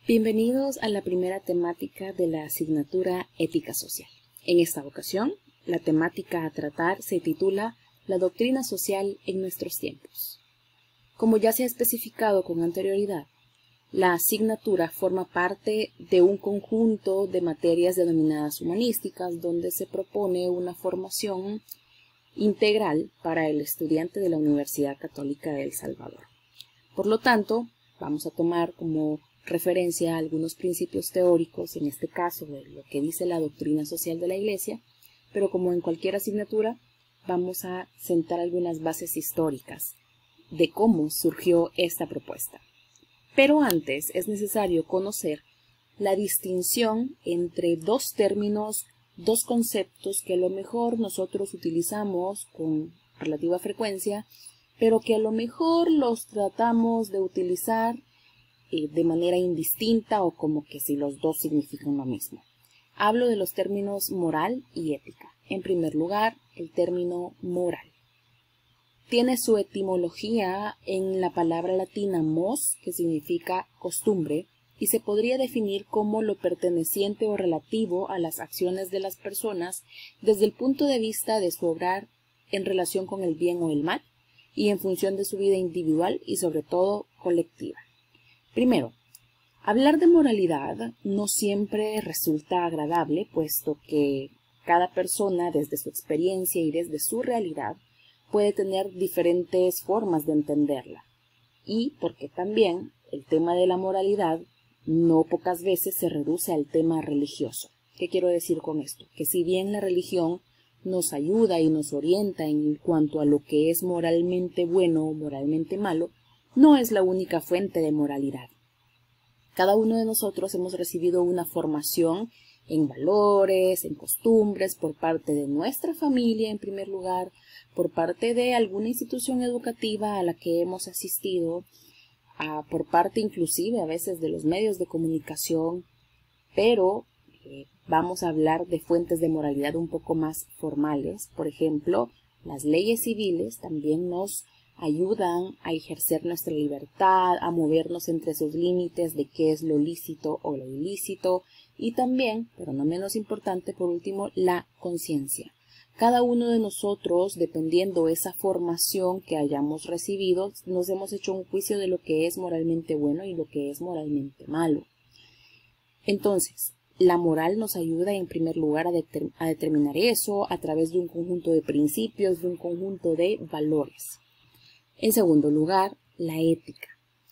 Bienvenidos a la primera temática de la asignatura Ética Social. En esta ocasión, la temática a tratar se titula La doctrina social en nuestros tiempos. Como ya se ha especificado con anterioridad, la asignatura forma parte de un conjunto de materias denominadas humanísticas, donde se propone una formación integral para el estudiante de la Universidad Católica de El Salvador. Por lo tanto, vamos a tomar como referencia a algunos principios teóricos, en este caso de lo que dice la doctrina social de la Iglesia, pero como en cualquier asignatura, vamos a sentar algunas bases históricas de cómo surgió esta propuesta. Pero antes es necesario conocer la distinción entre dos términos, dos conceptos que a lo mejor nosotros utilizamos con relativa frecuencia, pero que a lo mejor los tratamos de utilizar de manera indistinta o como que si los dos significan lo mismo. Hablo de los términos moral y ética. En primer lugar, el término moral. Tiene su etimología en la palabra latina mos, que significa costumbre, y se podría definir como lo perteneciente o relativo a las acciones de las personas desde el punto de vista de su obrar en relación con el bien o el mal, y en función de su vida individual y sobre todo colectiva. Primero, hablar de moralidad no siempre resulta agradable, puesto que cada persona, desde su experiencia y desde su realidad, puede tener diferentes formas de entenderla. Y porque también el tema de la moralidad no pocas veces se reduce al tema religioso. ¿Qué quiero decir con esto? Que si bien la religión nos ayuda y nos orienta en cuanto a lo que es moralmente bueno o moralmente malo, no es la única fuente de moralidad. Cada uno de nosotros hemos recibido una formación en valores, en costumbres, por parte de nuestra familia en primer lugar, por parte de alguna institución educativa a la que hemos asistido, por parte inclusive a veces de los medios de comunicación, pero vamos a hablar de fuentes de moralidad un poco más formales. Por ejemplo, las leyes civiles también nos ayudan a ejercer nuestra libertad, a movernos entre sus límites de qué es lo lícito o lo ilícito, y también, pero no menos importante, por último, la conciencia. Cada uno de nosotros, dependiendo esa formación que hayamos recibido, nos hemos hecho un juicio de lo que es moralmente bueno y lo que es moralmente malo. Entonces, la moral nos ayuda en primer lugar a determinar eso a través de un conjunto de principios, de un conjunto de valores. En segundo lugar, la ética.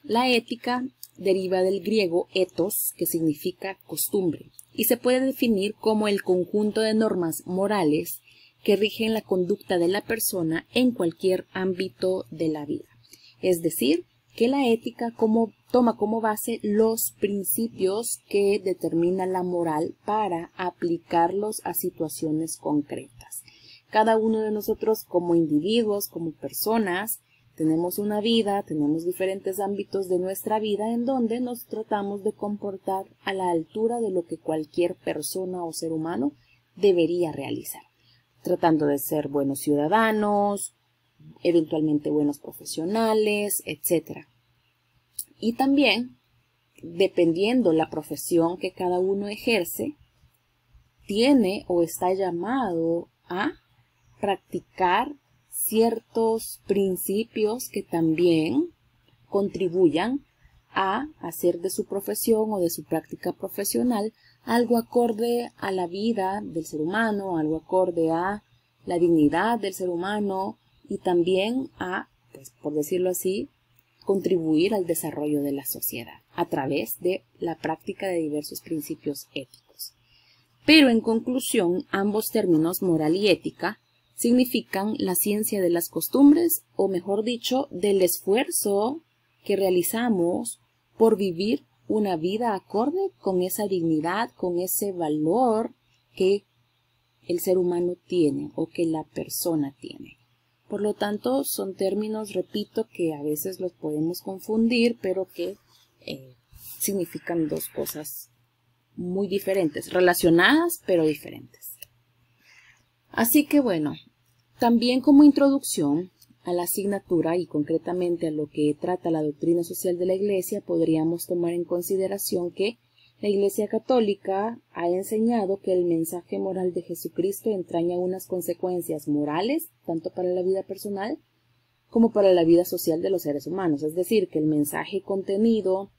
La ética deriva del griego ethos, que significa costumbre, y se puede definir como el conjunto de normas morales que rigen la conducta de la persona en cualquier ámbito de la vida. Es decir, que la ética toma como base los principios que determina la moral para aplicarlos a situaciones concretas. Cada uno de nosotros como individuos, como personas, tenemos una vida, tenemos diferentes ámbitos de nuestra vida en donde nos tratamos de comportar a la altura de lo que cualquier persona o ser humano debería realizar, tratando de ser buenos ciudadanos, eventualmente buenos profesionales, etc. Y también, dependiendo la profesión que cada uno ejerce, tiene o está llamado a practicar ciertos principios que también contribuyan a hacer de su profesión o de su práctica profesional algo acorde a la vida del ser humano, algo acorde a la dignidad del ser humano y también a, pues, por decirlo así, contribuir al desarrollo de la sociedad a través de la práctica de diversos principios éticos. Pero en conclusión, ambos términos, moral y ética, significan la ciencia de las costumbres, o mejor dicho, del esfuerzo que realizamos por vivir una vida acorde con esa dignidad, con ese valor que el ser humano tiene o que la persona tiene. Por lo tanto, son términos, repito, que a veces los podemos confundir, pero que significan dos cosas muy diferentes, relacionadas pero diferentes. Así que bueno, también como introducción, a la asignatura y concretamente a lo que trata la doctrina social de la Iglesia, podríamos tomar en consideración que la Iglesia Católica ha enseñado que el mensaje moral de Jesucristo entraña unas consecuencias morales, tanto para la vida personal como para la vida social de los seres humanos. Es decir, que el mensaje contenido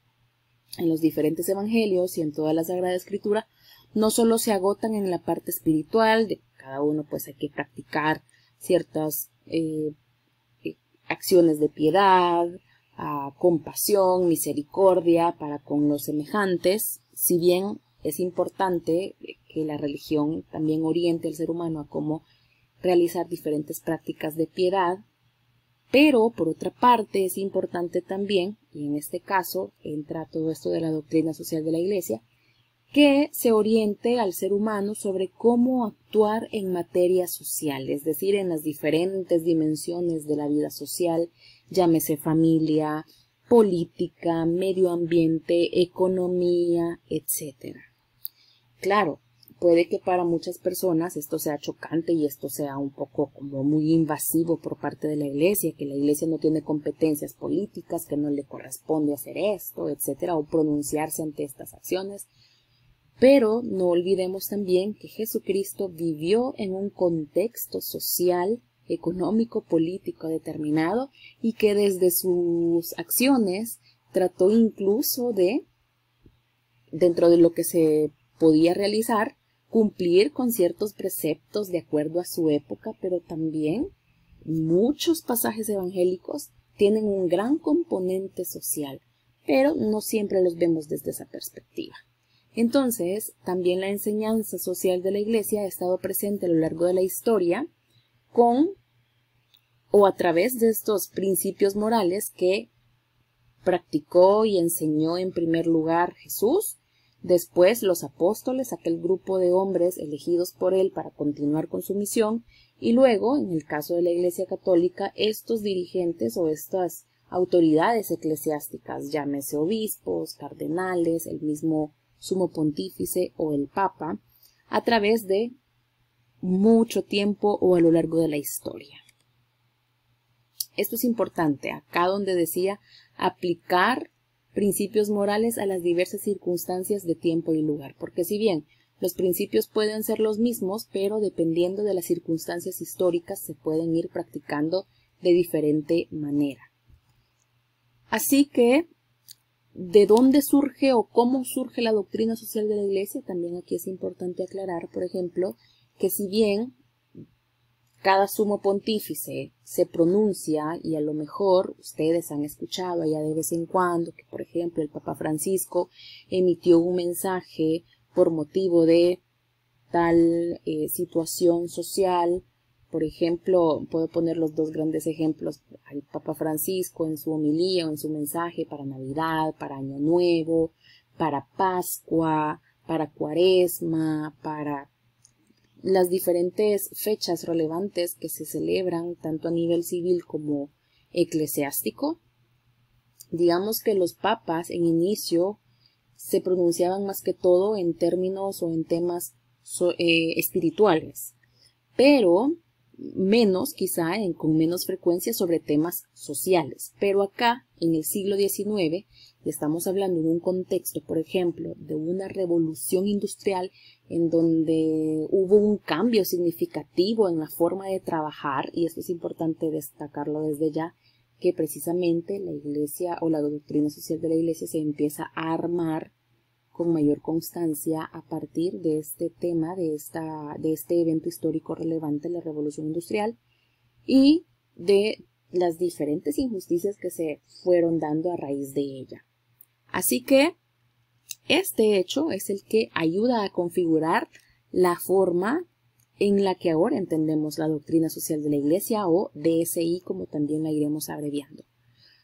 en los diferentes evangelios y en toda la Sagrada Escritura no solo se agotan en la parte espiritual, de cada uno pues hay que practicar ciertas acciones de piedad, compasión, misericordia para con los semejantes, si bien es importante que la religión también oriente al ser humano a cómo realizar diferentes prácticas de piedad, pero por otra parte es importante también, y en este caso entra todo esto de la doctrina social de la Iglesia, que se oriente al ser humano sobre cómo actuar en materia social, es decir, en las diferentes dimensiones de la vida social, llámese familia, política, medio ambiente, economía, etc. Claro, puede que para muchas personas esto sea chocante y esto sea un poco como muy invasivo por parte de la Iglesia, que la Iglesia no tiene competencias políticas, que no le corresponde hacer esto, etc., o pronunciarse ante estas acciones. Pero no olvidemos también que Jesucristo vivió en un contexto social, económico, político determinado y que desde sus acciones trató incluso de, dentro de lo que se podía realizar, cumplir con ciertos preceptos de acuerdo a su época, pero también muchos pasajes evangélicos tienen un gran componente social, pero no siempre los vemos desde esa perspectiva. Entonces, también la enseñanza social de la Iglesia ha estado presente a lo largo de la historia con o a través de estos principios morales que practicó y enseñó en primer lugar Jesús, después los apóstoles, aquel grupo de hombres elegidos por él para continuar con su misión, y luego, en el caso de la Iglesia Católica, estos dirigentes o estas autoridades eclesiásticas, llámese obispos, cardenales, el mismo sumo pontífice o el papa, a través de mucho tiempo o a lo largo de la historia. Esto es importante, acá donde decía aplicar principios morales a las diversas circunstancias de tiempo y lugar, porque si bien los principios pueden ser los mismos, pero dependiendo de las circunstancias históricas se pueden ir practicando de diferente manera. Así que, ¿de dónde surge o cómo surge la doctrina social de la Iglesia? También aquí es importante aclarar, por ejemplo, que si bien cada sumo pontífice se pronuncia y a lo mejor ustedes han escuchado allá de vez en cuando que, por ejemplo, el Papa Francisco emitió un mensaje por motivo de tal situación social. Por ejemplo, puedo poner los dos grandes ejemplos, al Papa Francisco en su homilía o en su mensaje para Navidad, para Año Nuevo, para Pascua, para Cuaresma, para las diferentes fechas relevantes que se celebran tanto a nivel civil como eclesiástico. Digamos que los papas en inicio se pronunciaban más que todo en términos o en temas espirituales, pero menos quizá con menos frecuencia sobre temas sociales. Pero acá en el siglo XIX y estamos hablando en un contexto, por ejemplo, de una revolución industrial en donde hubo un cambio significativo en la forma de trabajar, y esto es importante destacarlo desde ya, que precisamente la Iglesia o la doctrina social de la Iglesia se empieza a armar con mayor constancia a partir de este tema, de este evento histórico relevante, la revolución industrial, y de las diferentes injusticias que se fueron dando a raíz de ella. Así que este hecho es el que ayuda a configurar la forma en la que ahora entendemos la doctrina social de la Iglesia, o DSI, como también la iremos abreviando.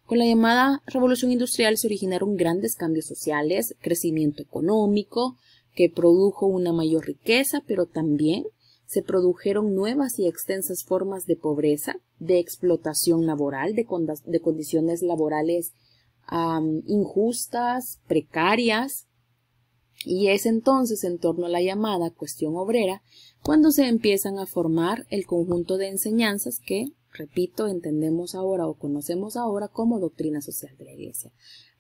Con la llamada Revolución Industrial se originaron grandes cambios sociales, crecimiento económico, que produjo una mayor riqueza, pero también se produjeron nuevas y extensas formas de pobreza, de explotación laboral, de condiciones laborales injustas, precarias, y es entonces en torno a la llamada cuestión obrera cuando se empiezan a formar el conjunto de enseñanzas que repito, entendemos ahora o conocemos ahora como doctrina social de la Iglesia.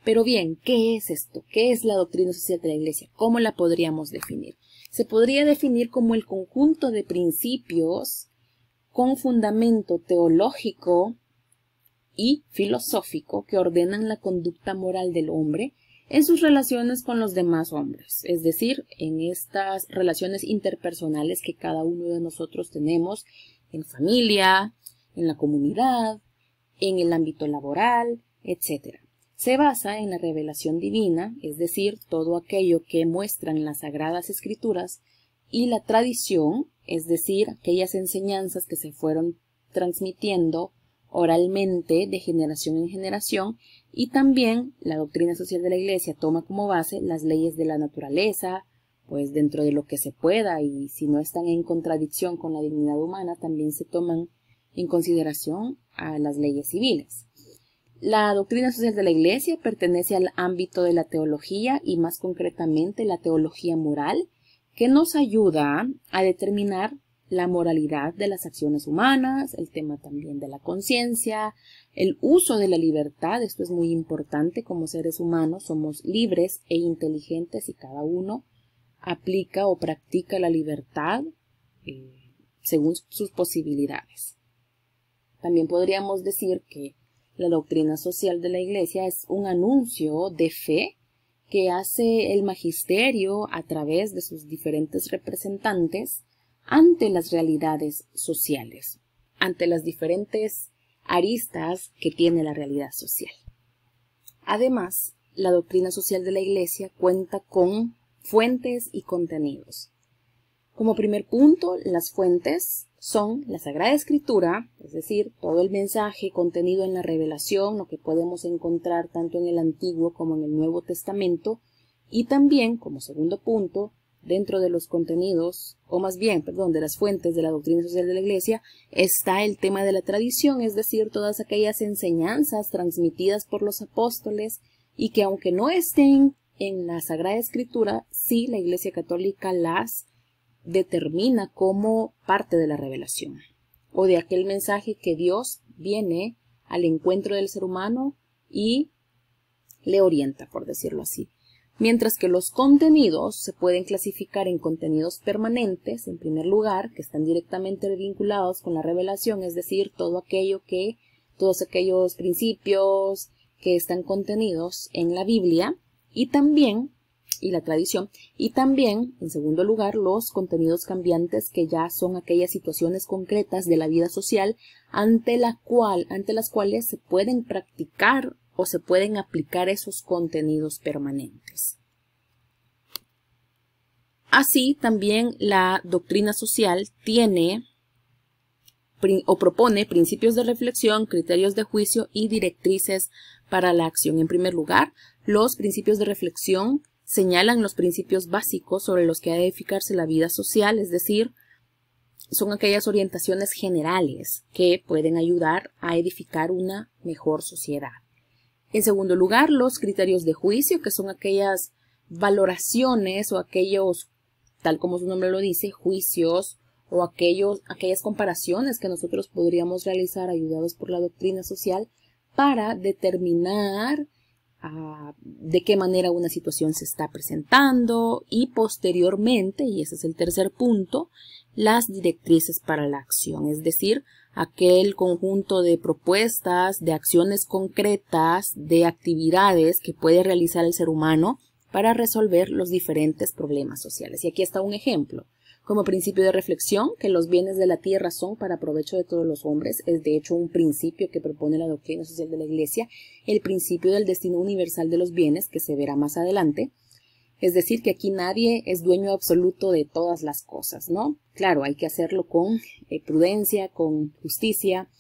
Pero bien, ¿qué es esto? ¿Qué es la doctrina social de la Iglesia? ¿Cómo la podríamos definir? Se podría definir como el conjunto de principios con fundamento teológico y filosófico que ordenan la conducta moral del hombre en sus relaciones con los demás hombres, es decir, en estas relaciones interpersonales que cada uno de nosotros tenemos en familia, en la comunidad, en el ámbito laboral, etc. Se basa en la revelación divina, es decir, todo aquello que muestran las Sagradas Escrituras, y la tradición, es decir, aquellas enseñanzas que se fueron transmitiendo oralmente de generación en generación, y también la doctrina social de la Iglesia toma como base las leyes de la naturaleza, pues dentro de lo que se pueda, y si no están en contradicción con la dignidad humana, también se toman en consideración a las leyes civiles. La doctrina social de la Iglesia pertenece al ámbito de la teología y más concretamente la teología moral, que nos ayuda a determinar la moralidad de las acciones humanas, el tema también de la conciencia, el uso de la libertad. Esto es muy importante. Como seres humanos somos libres e inteligentes y cada uno aplica o practica la libertad según sus posibilidades. También podríamos decir que la doctrina social de la Iglesia es un anuncio de fe que hace el magisterio a través de sus diferentes representantes ante las realidades sociales, ante las diferentes aristas que tiene la realidad social. Además, la doctrina social de la Iglesia cuenta con fuentes y contenidos. Como primer punto, las fuentes son la Sagrada Escritura, es decir, todo el mensaje contenido en la revelación, lo que podemos encontrar tanto en el Antiguo como en el Nuevo Testamento, y también, como segundo punto, dentro de los contenidos, o más bien, perdón, de las fuentes de la doctrina social de la Iglesia, está el tema de la tradición, es decir, todas aquellas enseñanzas transmitidas por los apóstoles y que aunque no estén en la Sagrada Escritura, sí la Iglesia Católica las determina como parte de la revelación o de aquel mensaje que Dios viene al encuentro del ser humano y le orienta, por decirlo así. Mientras que los contenidos se pueden clasificar en contenidos permanentes, en primer lugar, que están directamente vinculados con la revelación, es decir, todos aquellos principios que están contenidos en la Biblia y la tradición, y también, en segundo lugar, los contenidos cambiantes, que ya son aquellas situaciones concretas de la vida social ante las cuales se pueden practicar o se pueden aplicar esos contenidos permanentes. Así, también la doctrina social tiene o propone principios de reflexión, criterios de juicio y directrices para la acción. En primer lugar, los principios de reflexión señalan los principios básicos sobre los que ha de edificarse la vida social, es decir, son aquellas orientaciones generales que pueden ayudar a edificar una mejor sociedad. En segundo lugar, los criterios de juicio, que son aquellas valoraciones o aquellos, tal como su nombre lo dice, juicios o aquellas comparaciones que nosotros podríamos realizar ayudados por la doctrina social para determinar de qué manera una situación se está presentando y posteriormente, y ese es el tercer punto, las directrices para la acción, es decir, aquel conjunto de propuestas, de acciones concretas, de actividades que puede realizar el ser humano para resolver los diferentes problemas sociales. Y aquí está un ejemplo. Como principio de reflexión, que los bienes de la tierra son para provecho de todos los hombres, es de hecho un principio que propone la doctrina social de la Iglesia, el principio del destino universal de los bienes, que se verá más adelante. Es decir, que aquí nadie es dueño absoluto de todas las cosas, ¿no? Claro, hay que hacerlo con prudencia, con justicia.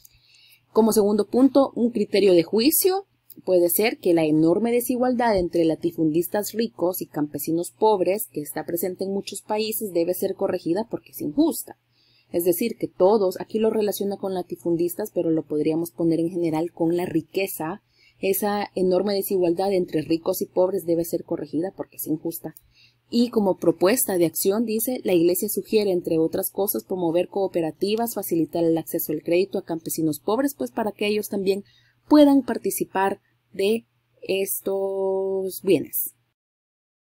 Como segundo punto, un criterio de juicio. Puede ser que la enorme desigualdad entre latifundistas ricos y campesinos pobres que está presente en muchos países debe ser corregida porque es injusta. Es decir, que todos, aquí lo relaciona con latifundistas, pero lo podríamos poner en general con la riqueza. Esa enorme desigualdad entre ricos y pobres debe ser corregida porque es injusta. Y como propuesta de acción, dice, la Iglesia sugiere, entre otras cosas, promover cooperativas, facilitar el acceso al crédito a campesinos pobres, pues para que ellos también puedan participar de estos bienes.